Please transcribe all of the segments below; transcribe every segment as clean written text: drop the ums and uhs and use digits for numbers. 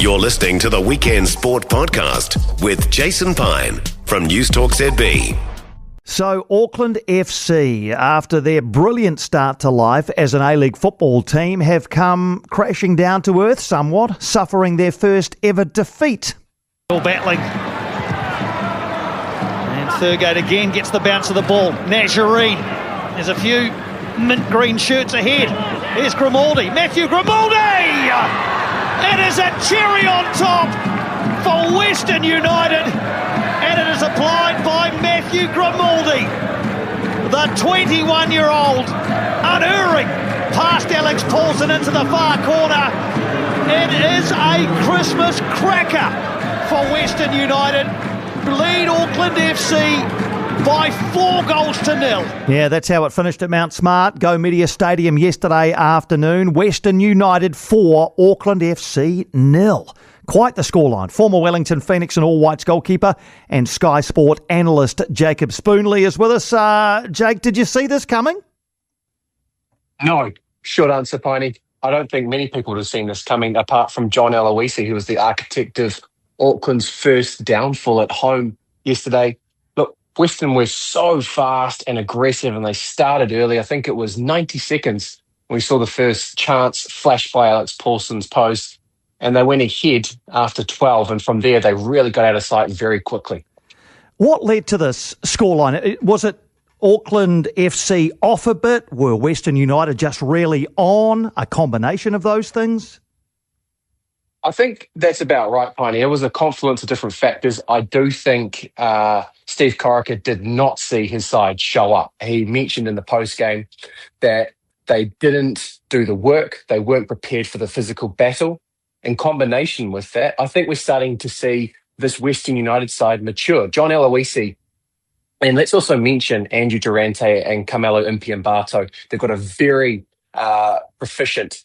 You're listening to the Weekend Sport Podcast with Jason Pine from News Talk ZB. So Auckland FC, after their brilliant start to life as an A-League football team, have come crashing down to earth somewhat, suffering their first ever defeat. All battling. And Thurgate again gets the bounce of the ball. Nazarene. There's a few mint green shirts ahead. Here's Grimaldi. Matthew Grimaldi! It is a cherry on top for Western United. And it is applied by Matthew Grimaldi. The 21-year-old unerring past Alex Paulson into the far corner. It is a Christmas cracker for Western United. Lead Auckland FC by 4-0. Yeah, that's how it finished at Mount Smart, Go Media Stadium yesterday afternoon. Western United 4, Auckland FC 0. Quite the scoreline. Former Wellington, Phoenix and All Whites goalkeeper and Sky Sport analyst Jacob Spoonley is with us. Jake, did you see this coming? No. Short answer, Piney. I don't think many people would have seen this coming, apart from John Aloisi, who was the architect of Auckland's first downfall at home yesterday. Look, Western were so fast and aggressive, and they started early. I think it was 90 seconds when we saw the first chance flash by Alex Paulson's post. And they went ahead after 12, and from there they really got out of sight very quickly. What led to this scoreline? Was it Auckland FC off a bit? Were Western United just really on? A combination of those things? I think that's about right, Piney. It was a confluence of different factors. I do think Steve Corica did not see his side show up. He mentioned in the post-game that they didn't do the work. They weren't prepared for the physical battle. In combination with that, I think we're starting to see this Western United side mature. John Aloisi, and let's also mention Andrew Durante and Carmelo Impiambato. They've got a very proficient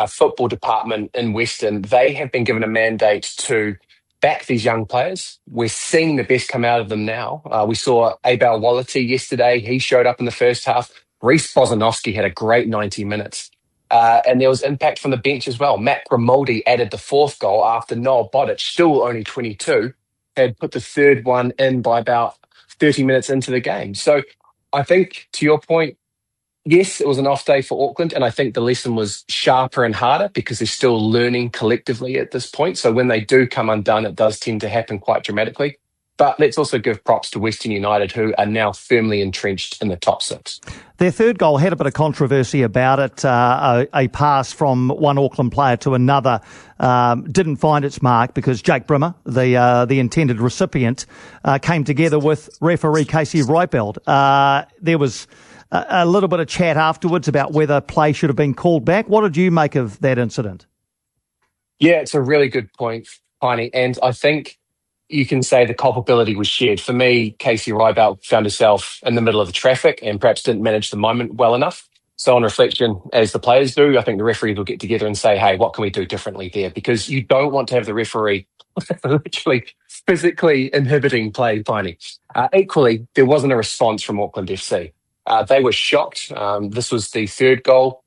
football department in Western. They have been given a mandate to back these young players. We're seeing the best come out of them now. We saw Abel Wallity yesterday. He showed up in the first half. Reece Bozanovsky had a great 90 minutes. And there was impact from the bench as well. Matt Grimaldi added the fourth goal after Noel Bodic, still only 22, had put the third one in by about 30 minutes into the game. So I think, to your point, yes, it was an off day for Auckland, and I think the lesson was sharper and harder because they're still learning collectively at this point. So when they do come undone, it does tend to happen quite dramatically. But let's also give props to Western United, who are now firmly entrenched in the top six. Their third goal had a bit of controversy about it. A pass from one Auckland player to another didn't find its mark because Jake Brimmer, the intended recipient, came together with referee Casey Reipeld. There was a little bit of chat afterwards about whether play should have been called back. What did you make of that incident? Yeah, it's a really good point, Piney. And I think you can say the culpability was shared. For me, Casey Reibelt found herself in the middle of the traffic and perhaps didn't manage the moment well enough. So on reflection, as the players do, I think the referees will get together and say, hey, what can we do differently there? Because you don't want to have the referee literally physically inhibiting play, Piney. Equally, there wasn't a response from Auckland FC. They were shocked. This was the third goal,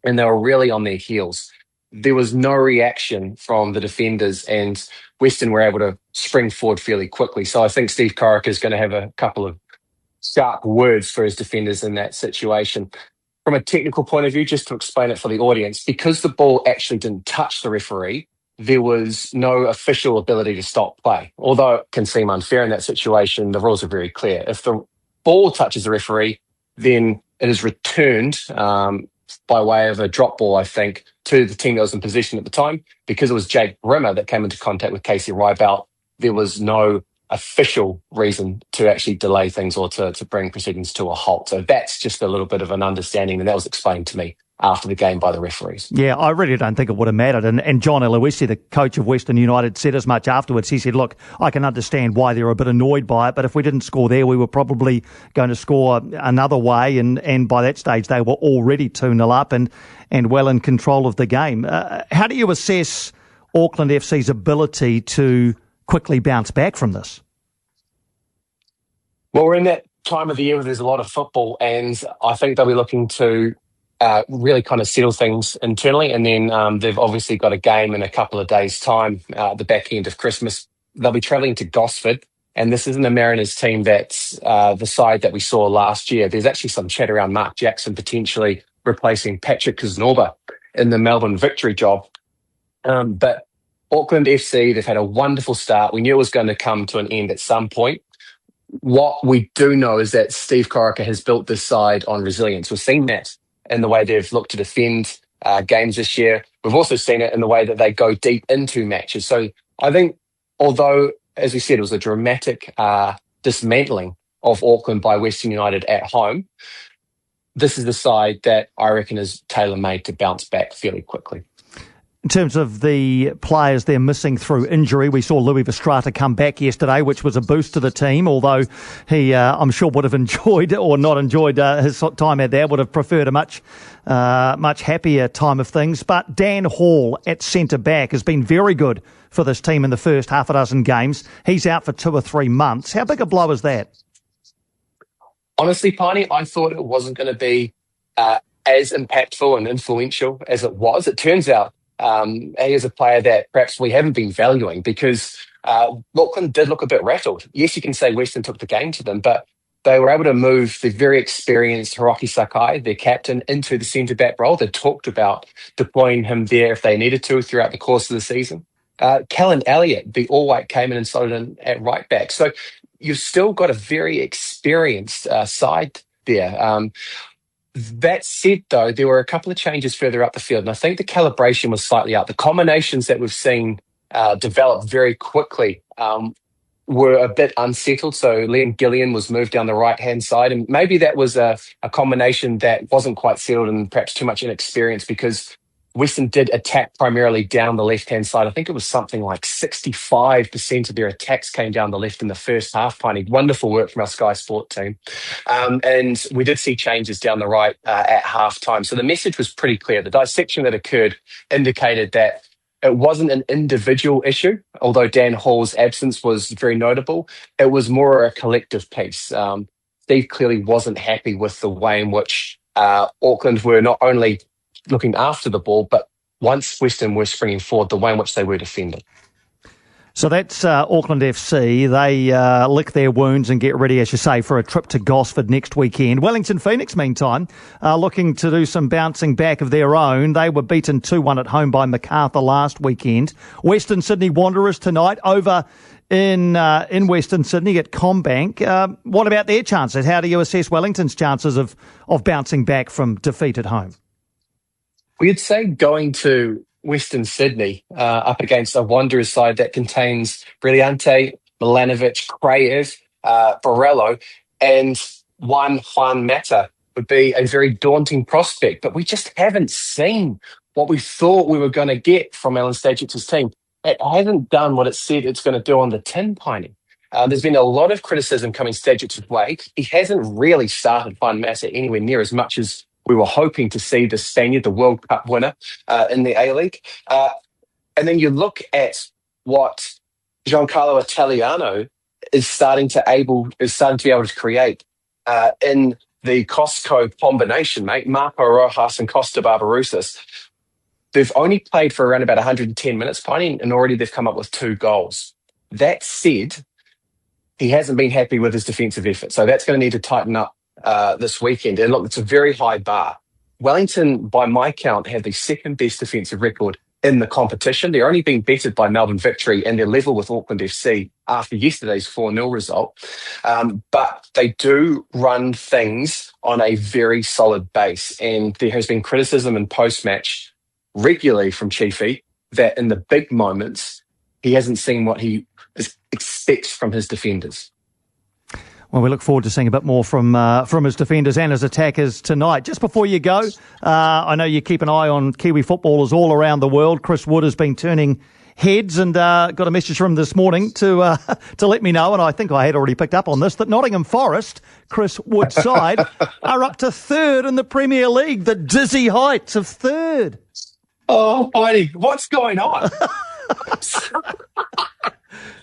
and they were really on their heels. There was no reaction from the defenders, and Western were able to spring forward fairly quickly. So I think Steve Corica is going to have a couple of sharp words for his defenders in that situation. From a technical point of view, just to explain it for the audience, because the ball actually didn't touch the referee, there was no official ability to stop play. Although it can seem unfair in that situation, the rules are very clear. If the ball touches the referee, then it is returned by way of a drop ball, I think, to the team that was in possession at the time. Because it was Jake Brimmer that came into contact with Casey Reibelt, there was no official reason to actually delay things or to bring proceedings to a halt. So that's just a little bit of an understanding, and that was explained to me after the game by the referees. Yeah, I really don't think it would have mattered. And John Aloisi, the coach of Western United, said as much afterwards. He said, look, I can understand why they're a bit annoyed by it, but if we didn't score there, we were probably going to score another way. And by that stage, they were already 2-0 up and well in control of the game. How do you assess Auckland FC's ability to quickly bounce back from this? Well, we're in that time of the year where there's a lot of football, and I think they'll be looking to really kind of settle things internally. And then they've obviously got a game in a couple of days' time at the back end of Christmas. They'll be travelling to Gosford. And this isn't a Mariners team that's the side that we saw last year. There's actually some chat around Mark Jackson potentially replacing Patrick Kisnorba in the Melbourne Victory job. But Auckland FC, they've had a wonderful start. We knew it was going to come to an end at some point. What we do know is that Steve Corica has built this side on resilience. We've seen that in the way they've looked to defend games this year. We've also seen it in the way that they go deep into matches. So I think, although, as we said, it was a dramatic dismantling of Auckland by Western United at home, this is the side that I reckon is tailor-made to bounce back fairly quickly. In terms of the players they're missing through injury, we saw Louis Verstraete come back yesterday, which was a boost to the team, although he, I'm sure, would have enjoyed or not enjoyed his time out there, would have preferred a much happier time of things. But Dan Hall at centre-back has been very good for this team in the first half a dozen games. He's out for 2 or 3 months. How big a blow is that? Honestly, Piney, I thought it wasn't going to be as impactful and influential as it was. It turns out he is a player that perhaps we haven't been valuing because Auckland did look a bit rattled. Yes, you can say Western took the game to them, but they were able to move the very experienced Hiroki Sakai, their captain, into the centre-back role. They talked about deploying him there if they needed to throughout the course of the season. Callan Elliott, the All-White, came in and slotted in at right back. So you've still got a very experienced side there. That said, though, there were a couple of changes further up the field, and I think the calibration was slightly out. The combinations that we've seen develop very quickly were a bit unsettled. So Liam Gillian was moved down the right-hand side, and maybe that was a combination that wasn't quite settled and perhaps too much inexperience because Western did attack primarily down the left-hand side. I think it was something like 65% of their attacks came down the left in the first half, Piney. Wonderful work from our Sky Sport team. And we did see changes down the right at half-time. So the message was pretty clear. The dissection that occurred indicated that it wasn't an individual issue, although Dan Hall's absence was very notable. It was more a collective piece. Steve clearly wasn't happy with the way in which Auckland were not only looking after the ball, but once Western were springing forward, the way in which they were defending. So that's Auckland FC. They lick their wounds and get ready, as you say, for a trip to Gosford next weekend. Wellington Phoenix, meantime, looking to do some bouncing back of their own. They were beaten 2-1 at home by Macarthur last weekend. Western Sydney Wanderers tonight over in Western Sydney at CommBank. What about their chances? How do you assess Wellington's chances of bouncing back from defeat at home? We'd say going to Western Sydney up against a Wanderers side that contains Brillante, Milanovic, Kraev, Borrello, and Juan Mata would be a very daunting prospect. But we just haven't seen what we thought we were going to get from Alan Stagic's team. It hasn't done what it said it's going to do on the tin, Piney. There's been a lot of criticism coming Stagic's way. He hasn't really started Juan Mata anywhere near as much as we were hoping to see the Spaniard, the World Cup winner in the A-League. And then you look at what Giancarlo Italiano is starting to be able to create in the Costco combination, mate. Marco Rojas and Costa Barbarouses. They've only played for around about 110 minutes, Piney, and already they've come up with 2 goals. That said, he hasn't been happy with his defensive effort, so that's going to need to tighten up this weekend. And look, it's a very high bar. Wellington, by my count, have the second best defensive record in the competition. They're only being bettered by Melbourne Victory, and they're level with Auckland FC after yesterday's 4-0 result. But they do run things on a very solid base. And there has been criticism in post-match regularly from Chiefy that in the big moments, he hasn't seen what he expects from his defenders. Well, we look forward to seeing a bit more from his defenders and his attackers tonight. Just before you go, I know you keep an eye on Kiwi footballers all around the world. Chris Wood has been turning heads and got a message from him this morning to let me know, and I think I had already picked up on this, that Nottingham Forest, Chris Wood's side, are up to 3rd in the Premier League, the dizzy heights of 3rd. Oh, Heidi, what's going on?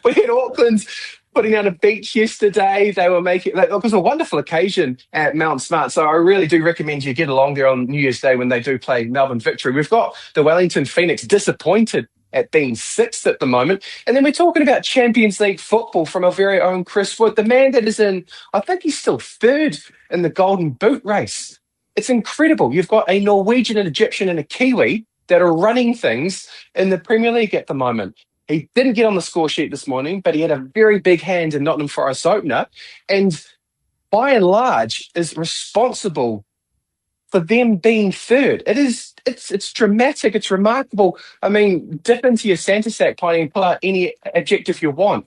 We had Auckland putting out a beach yesterday. They were making it was a wonderful occasion at Mount Smart. So I really do recommend you get along there on New Year's Day when they do play Melbourne Victory. We've got the Wellington Phoenix disappointed at being sixth at the moment. And then we're talking about Champions League football from our very own Chris Wood, the man that is in, I think he's still third in the Golden Boot race. It's incredible. You've got a Norwegian, an Egyptian and a Kiwi that are running things in the Premier League at the moment. He didn't get on the score sheet this morning, but he had a very big hand in Nottingham Forest opener, and by and large is responsible for them being third. It's dramatic, it's remarkable. I mean, dip into your Santa sack, Piney, and pull out any adjective you want.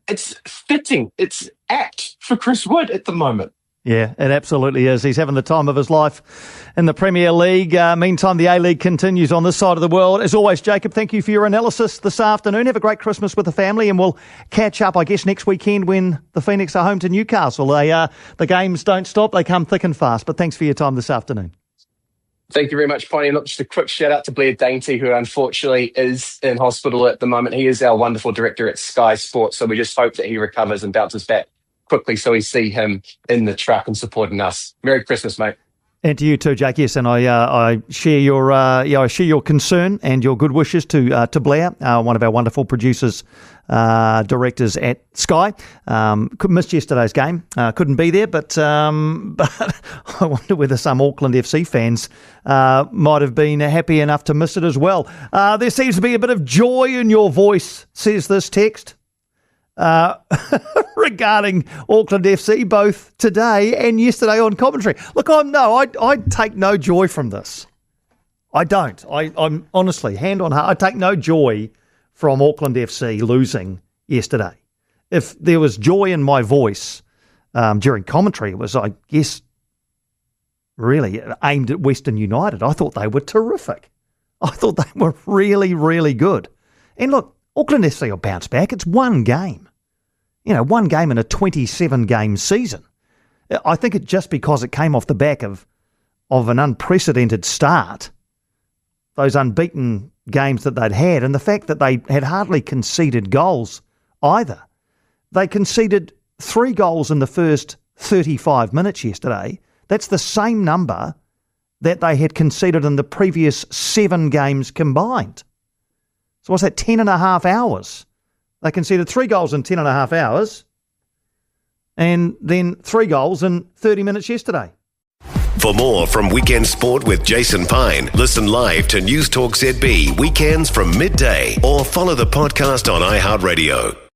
It's fitting, it's apt for Chris Wood at the moment. Yeah, it absolutely is. He's having the time of his life in the Premier League. Meantime, the A-League continues on this side of the world. As always, Jacob, thank you for your analysis this afternoon. Have a great Christmas with the family, and we'll catch up, I guess, next weekend when the Phoenix are home to Newcastle. The games don't stop. They come thick and fast. But thanks for your time this afternoon. Thank you very much, Piney. Look, just a quick shout out to Blair Dainty, who unfortunately is in hospital at the moment. He is our wonderful director at Sky Sports, so we just hope that he recovers and bounces back quickly so we see him in the truck and supporting us. Merry Christmas, mate. And to you too, Jake. Yes, and I share your concern and your good wishes to Blair, one of our wonderful producers, directors at Sky. Missed yesterday's game. Couldn't be there, but I wonder whether some Auckland FC fans might have been happy enough to miss it as well. There seems to be a bit of joy in your voice, says this text. Regarding Auckland FC, both today and yesterday on commentary. Look, I take no joy from this. I don't. I'm honestly, hand on heart, I take no joy from Auckland FC losing yesterday. If there was joy in my voice during commentary, it was, I guess, really aimed at Western United. I thought they were terrific. I thought they were really, really good. And look, Auckland FC will bounce back. It's one game. One game in a 27-game season. I think it just because it came off the back of an unprecedented start, those unbeaten games that they'd had, and the fact that they had hardly conceded goals either. They conceded 3 goals in the first 35 minutes yesterday. That's the same number that they had conceded in the previous 7 games combined. So what's that, 10 and a half hours? They conceded 3 goals in 10 and a half hours and then 3 goals in 30 minutes yesterday. For more from Weekend Sport with Jason Pine, listen live to News Talk ZB weekends from midday or follow the podcast on iHeartRadio.